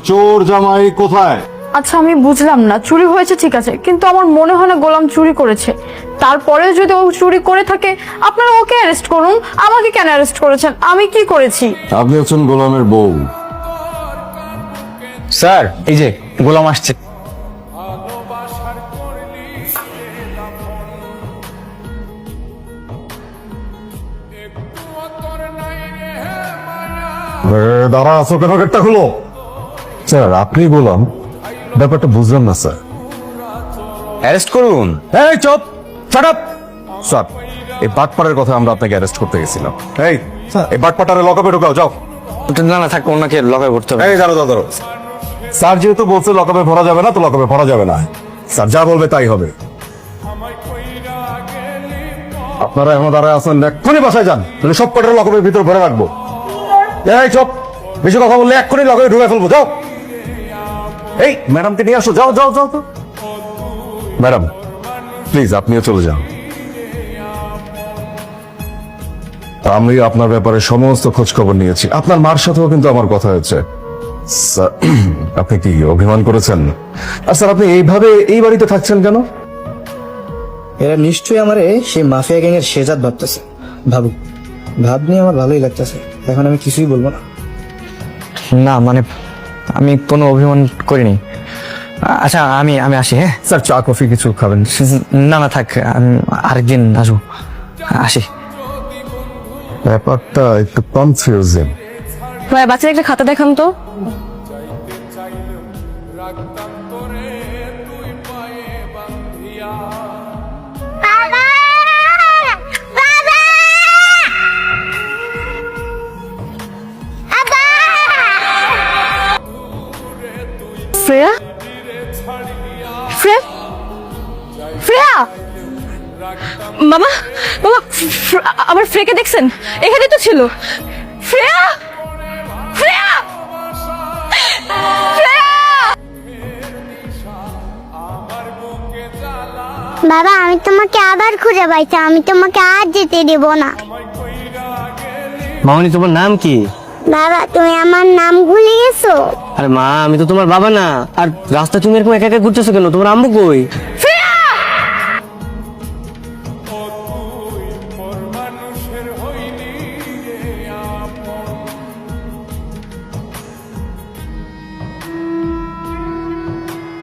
চোর জামাই কোথায়? আচ্ছা আমি বুঝলাম না, চুরি হয়েছে ঠিক আছে, কিন্তু আমার মনে হয় না গোলাম চুরি করেছে। তারপরেও যদি ও চুরি করে থাকে আপনারা ওকে অ্যারেস্ট করুন, আমাকে কেন অ্যারেস্ট করেছেন? আমি কি করেছি? আপনি হচ্ছেন গোলামের বউ। স্যার এই যে গোলাম আসছে। দাঁড়া আছো কেন? গেটটা খুলো। স্যার আপনি গোলাম, ব্যাপারটা বুঝলাম না স্যার। অ্যারেস্ট করুন। এই চুপ, শাট আপ। স্যার এই বাটপাড়ের কথা আমরা আপনাকে অ্যারেস্ট করতে গেছিলাম। এই বাটপাটারে লকআপে ঢোকাও, যাও। না না থাক, ওনাকে লগাই পড়তে হবে। এই দাঁড়ো দাঁড়ো দাঁড়ো। স্যার যেহেতু বলছে লকআপে ভরা যাবে না, তো লকআপে ভরা যাবে না। স্যার যা বলবে তাই হবে। আপনারা এখন দাঁড়ায় আছেন, এক্ষুনি বাসায় যান, তাহলে সব কটার লকআপের ভিতর ভরে রাখবো। এই চুপ, বেশি কথা বললে এক্ষুনি লকআপে ঢুকে ফেলবো, যাও। এই ম্যাডামকে নিয়ে আসো, যাও যাও যাও। ম্যাডাম প্লিজ আপনিও চলে যান। আমি আপনার ব্যাপারে সমস্ত খোঁজ খবর নিয়েছি, আপনার মার সাথেও কিন্তু আমার কথা হয়েছে। স্যার, আপনি কি অভিমান করেছেন? আর স্যার আপনি এইভাবে এই বাড়িতে থাকছেন কেন? এরা নিশ্চয়ই আমারে সেই মাফিয়া গ্যাং এর শেজাদ ভাবতেছে। ভাবুক, ভাব নিয়ে আমার ভালোই লাগতেছে। এখন আমি কিছুই বলবো না। না মানে আমি কোনো অভিমান করিনি। আচ্ছা আমি আমি আসি। হ্যাঁ স্যার চা কফি কিছু খাবেন? না না থাক, আমি আরেকদিন আসবো। আসি। ব্যাপারটা একটু কনফিউজিং। ভাই বাচ্চার একটা খাতা দেখান তো। শ্রেয়া, শ্রেয়া, শ্রেয়া, মামা মামা, আমার ফ্রেকে দেখছেন? এখানে তো ছিল। শ্রেয়া, শ্রেয়া, শ্রেয়া। বাবা আমি তোমাকে আবার খুঁজে পাইছি, আমি তোমাকে আর যেতে দেব না। মামনি তোমার নাম কি? বাবা তুমি আমার নাম ভুলে গেছো? আরে মা, আমি তো তোমার বাবা না। আর রাস্তা তুমি এরকম একা একা ঘুরতেছো কেন? তোমার আম্মু কই?